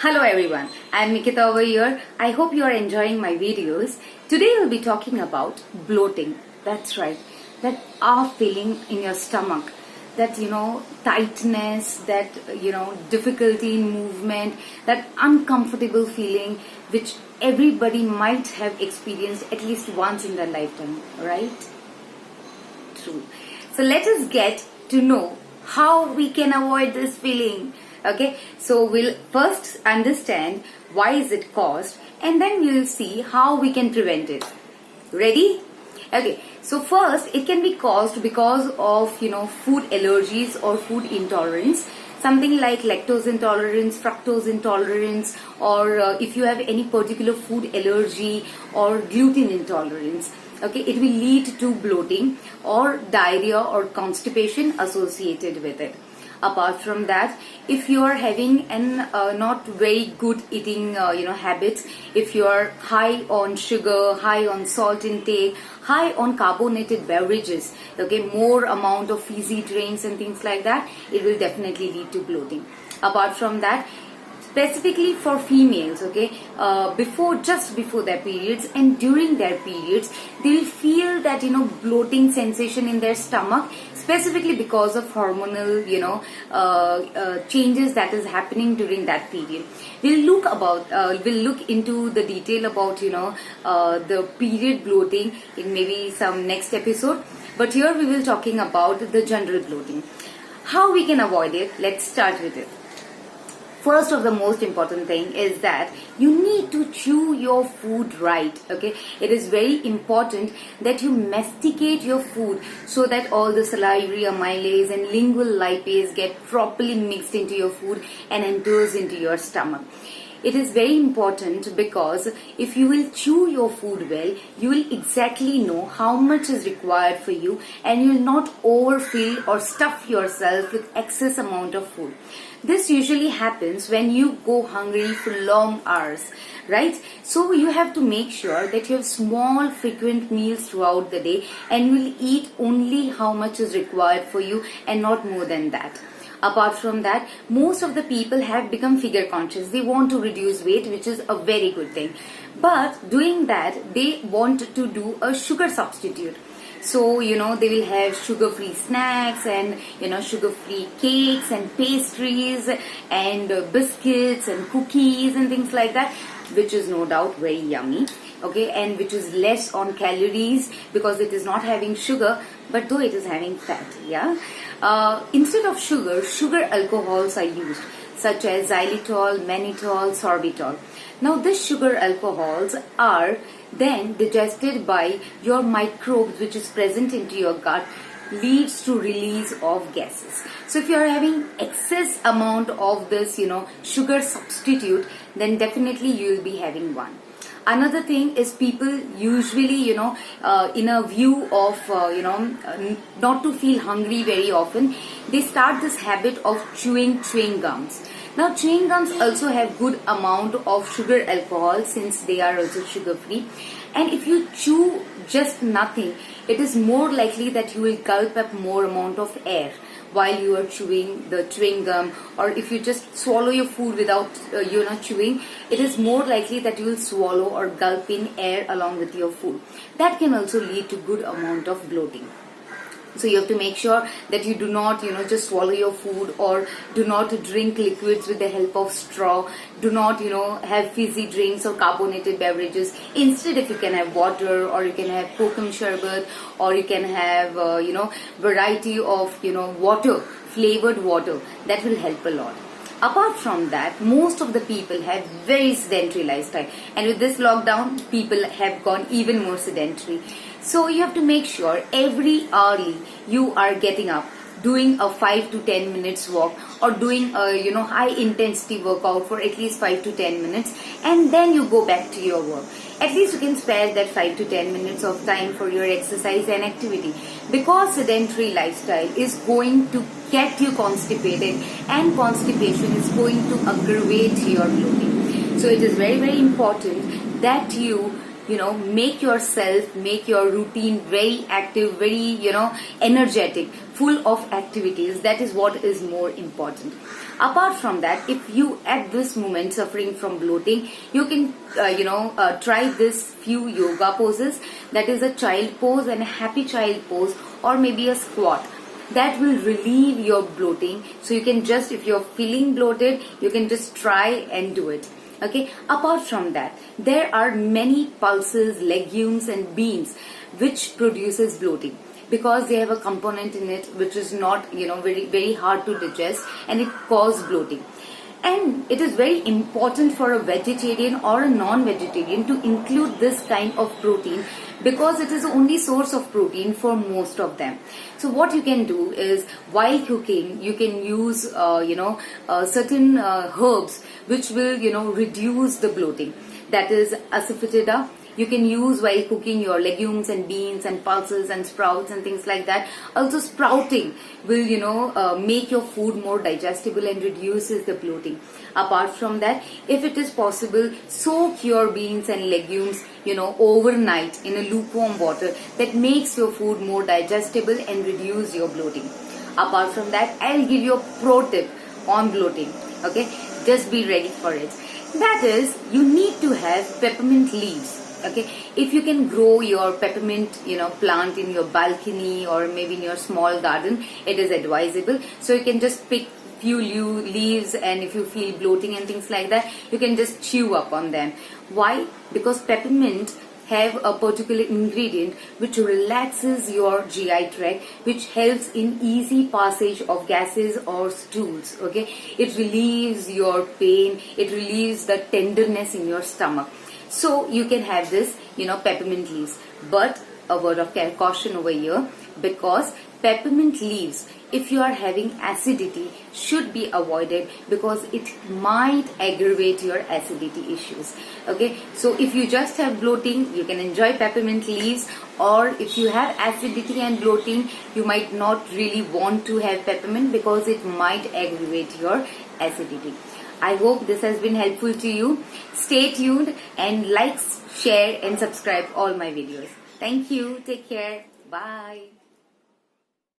Hello everyone, I am Mikitaa over here. I hope you are enjoying my videos. Today we'll be talking about bloating. That's right, that feeling in your stomach, that tightness, that difficulty in movement, that uncomfortable feeling which everybody might have experienced at least once in their lifetime, right? True. So let us get to know how we can avoid this feeling. Okay, so we'll first understand why is it caused, and then we'll see how we can prevent it. Ready? Okay, so first it can be caused because of food allergies or food intolerance, something like lactose intolerance, fructose intolerance, or if you have any particular food allergy or gluten intolerance. Okay, it will lead to bloating or diarrhea or constipation associated with it. Apart from that, if you are having an not very good eating habits, if you are high on sugar, high on salt intake, high on carbonated beverages, okay, more amount of fizzy drinks and things like that, it will definitely lead to bloating. Apart from that, specifically for females, okay, just before their periods and during their periods, they will feel that bloating sensation in their stomach, specifically because of hormonal changes that is happening during that period. We'll look into the detail about the period bloating in maybe some next episode, but here we will talking about the general bloating. How we can avoid it? Let's start with it. First of the most important thing is that you need to chew your food right. Okay, it is very important that you masticate your food so that all the salivary amylase and lingual lipase get properly mixed into your food and enters into your stomach. It is very important because if you will chew your food well, you will exactly know how much is required for you, and you will not overfill or stuff yourself with excess amount of food. This usually happens when you go hungry for long hours, right? So you have to make sure that you have small frequent meals throughout the day, and you will eat only how much is required for you and not more than that. Apart from that, most of the people have become figure conscious. They want to reduce weight, which is a very good thing. But doing that, they want to do a sugar substitute. So, they will have sugar-free snacks and, sugar-free cakes and pastries and biscuits and cookies and things like that, which is no doubt very yummy. Okay, and which is less on calories because it is not having sugar, but though it is having fat. Yeah. Instead of sugar alcohols are used, such as xylitol, mannitol, sorbitol. Now, these sugar alcohols are then digested by your microbes, which is present into your gut, leads to release of gases. So if you are having excess amount of this, sugar substitute, then definitely you will be having one. Another thing is people usually, in a view of, not to feel hungry very often, they start this habit of chewing gums. Now, chewing gums also have good amount of sugar alcohol since they are also sugar free. And if you chew just nothing, it is more likely that you will gulp up more amount of air while you are chewing the chewing gum, or if you just swallow your food without chewing, it is more likely that you will swallow or gulp in air along with your food. That can also lead to good amount of bloating. So you have to make sure that you do not, just swallow your food, or do not drink liquids with the help of straw. Do not, have fizzy drinks or carbonated beverages. Instead, if you can have water, or you can have kokum sherbet, or you can have, variety of, water, flavored water, that will help a lot. Apart from that, most of the people have very sedentary lifestyle, and with this lockdown, people have gone even more sedentary. So you have to make sure every hourly you are getting up, doing a 5 to 10 minutes walk, or doing a high intensity workout for at least 5 to 10 minutes, and then you go back to your work. At least you can spare that 5 to 10 minutes of time for your exercise and activity, because sedentary lifestyle is going to get you constipated, and constipation is going to aggravate your bloating. So it is very, very important that you make yourself, make your routine very active, very, energetic, full of activities. That is what is more important. Apart from that, if you at this moment suffering from bloating, you can try this few yoga poses. That is a child pose and a happy child pose, or maybe a squat. That will relieve your bloating. So you can just, if you're feeling bloated, you can just try and do it. Okay. Apart from that, there are many pulses, legumes and beans which produces bloating, because they have a component in it which is not, very, very hard to digest, and it causes bloating. And it is very important for a vegetarian or a non-vegetarian to include this kind of protein, because it is the only source of protein for most of them. So what you can do is, while cooking, you can use certain herbs which will reduce the bloating. That is asafoetida. You can use while cooking your legumes and beans and pulses and sprouts and things like that. Also, sprouting will make your food more digestible and reduces the bloating. Apart from that, if it is possible, soak your beans and legumes overnight in a lukewarm water. That makes your food more digestible and reduce your bloating. Apart from that, I'll give you a pro tip on bloating. Okay, just be ready for it. That is, you need to have peppermint leaves. Okay, if you can grow your peppermint plant in your balcony or maybe in your small garden, it is advisable. So you can just pick few leaves, and if you feel bloating and things like that, you can just chew up on them. Why? Because peppermint have a particular ingredient which relaxes your GI tract, which helps in easy passage of gases or stools. Okay, it relieves your pain, it relieves the tenderness in your stomach. So you can have this, peppermint leaves. But a word of caution over here, because peppermint leaves, if you are having acidity, should be avoided, because it might aggravate your acidity issues. Okay, so if you just have bloating, you can enjoy peppermint leaves, or if you have acidity and bloating, you might not really want to have peppermint, because it might aggravate your acidity. I hope this has been helpful to you. Stay tuned and like, share and subscribe all my videos. Thank you. Take care. Bye.